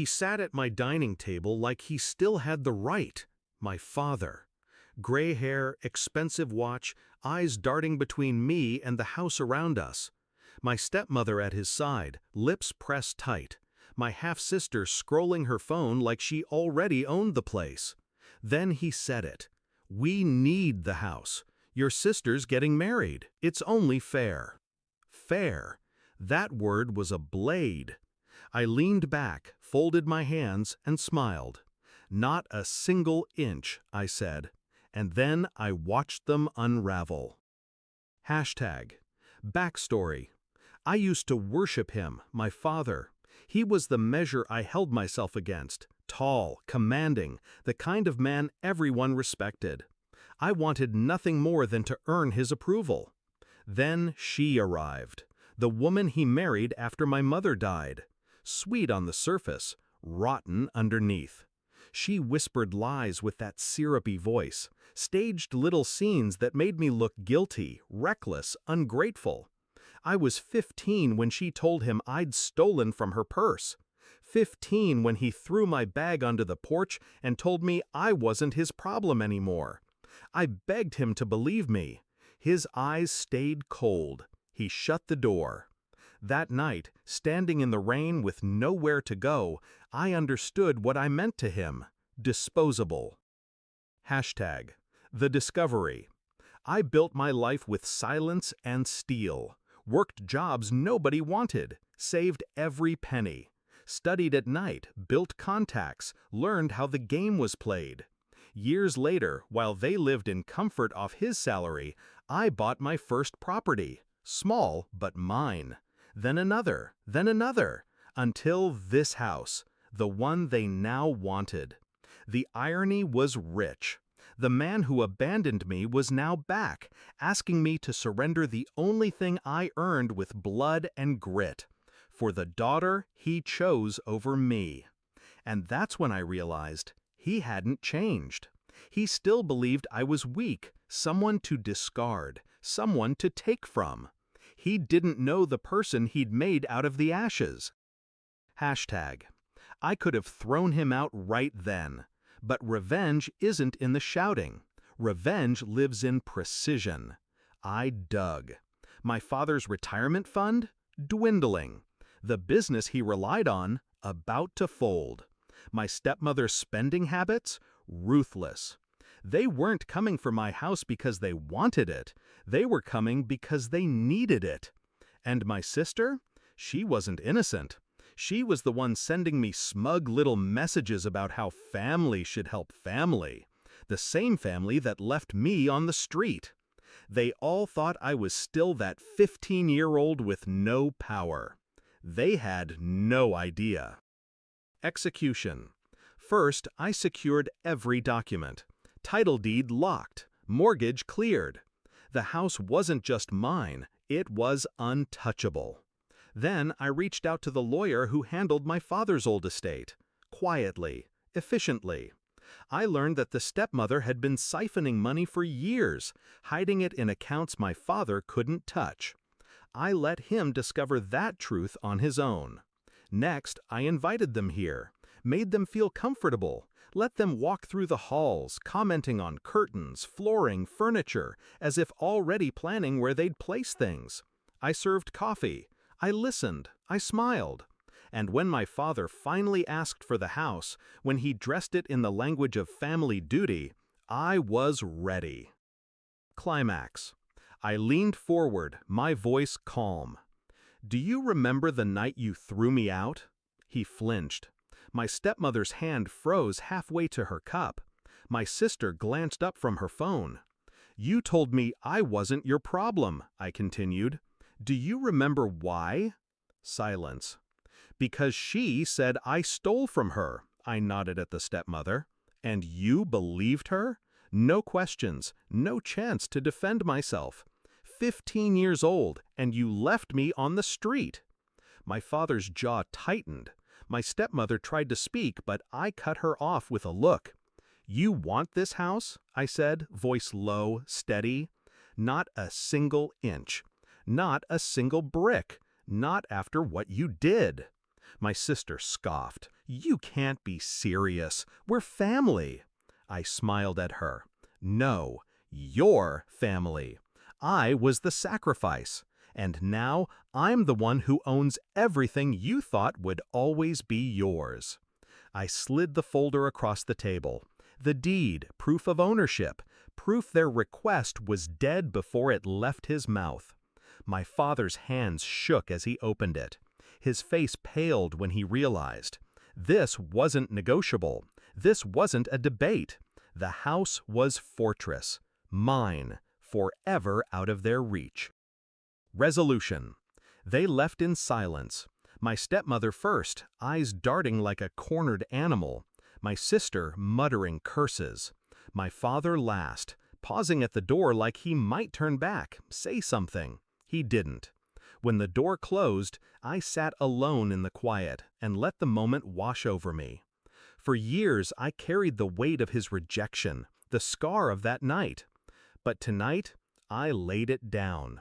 He sat at my dining table like he still had the right. My father. Gray hair, expensive watch, eyes darting between me and the house around us. My stepmother at his side, lips pressed tight. My half-sister scrolling her phone like she already owned the place. Then he said it. "We need the house. Your sister's getting married. It's only fair." Fair. That word was a blade. I leaned back, folded my hands, and smiled. "Not a single inch," I said. And then I watched them unravel. Hashtag. Backstory. I used to worship him, my father. He was the measure I held myself against. Tall, commanding, the kind of man everyone respected. I wanted nothing more than to earn his approval. Then she arrived. The woman he married after my mother died. Sweet on the surface, rotten underneath. She whispered lies with that syrupy voice, staged little scenes that made me look guilty, reckless, ungrateful. I was 15 when she told him I'd stolen from her purse. 15 when he threw my bag onto the porch and told me I wasn't his problem anymore. I begged him to believe me. His eyes stayed cold. He shut the door. That night, standing in the rain with nowhere to go, I understood what I meant to him. Disposable. Hashtag. The discovery. I built my life with silence and steel. Worked jobs nobody wanted. Saved every penny. Studied at night, built contacts, learned how the game was played. Years later, while they lived in comfort off his salary, I bought my first property. Small, but mine. Then another, until this house, the one they now wanted. The irony was rich. The man who abandoned me was now back, asking me to surrender the only thing I earned with blood and grit, for the daughter he chose over me. And that's when I realized he hadn't changed. He still believed I was weak, someone to discard, someone to take from. He didn't know the person he'd made out of the ashes. Hashtag. I could have thrown him out right then. But revenge isn't in the shouting. Revenge lives in precision. I dug. My father's retirement fund? Dwindling. The business he relied on? About to fold. My stepmother's spending habits? Ruthless. They weren't coming for my house because they wanted it. They were coming because they needed it. And my sister? She wasn't innocent. She was the one sending me smug little messages about how family should help family. The same family that left me on the street. They all thought I was still that 15-year-old with no power. They had no idea. Execution. First, I secured every document. Title deed locked. Mortgage cleared. The house wasn't just mine, it was untouchable. Then I reached out to the lawyer who handled my father's old estate. Quietly, efficiently. I learned that the stepmother had been siphoning money for years, hiding it in accounts my father couldn't touch. I let him discover that truth on his own. Next, I invited them here, made them feel comfortable, let them walk through the halls, commenting on curtains, flooring, furniture, as if already planning where they'd place things. I served coffee. I listened. I smiled. And when my father finally asked for the house, when he dressed it in the language of family duty, I was ready. Climax. I leaned forward, my voice calm. "Do you remember the night you threw me out?" He flinched. My stepmother's hand froze halfway to her cup. My sister glanced up from her phone. "You told me I wasn't your problem," I continued. "Do you remember why?" Silence. "Because she said I stole from her," I nodded at the stepmother. "And you believed her? No questions, no chance to defend myself. 15 years old, and you left me on the street." My father's jaw tightened. My stepmother tried to speak, but I cut her off with a look. "You want this house?" I said, voice low, steady. "Not a single inch. Not a single brick. Not after what you did." My sister scoffed. You can't be serious. We're family. I smiled at her. No, your family. I was the sacrifice. And now I'm the one who owns everything you thought would always be yours. I slid the folder across the table. The deed, proof of ownership, proof their request was dead before it left his mouth. My father's hands shook as he opened it. His face paled when he realized. This wasn't negotiable. This wasn't a debate. The house was fortress. Mine, forever out of their reach. Resolution. They left in silence. My stepmother first, eyes darting like a cornered animal. My sister muttering curses. My father last, pausing at the door like he might turn back, say something. He didn't. When the door closed, I sat alone in the quiet and let the moment wash over me. For years, I carried the weight of his rejection, the scar of that night. But tonight, I laid it down.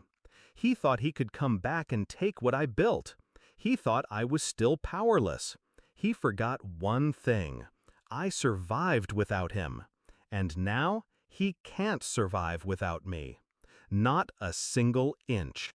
He thought he could come back and take what I built. He thought I was still powerless. He forgot one thing. I survived without him. And now, he can't survive without me. Not a single inch.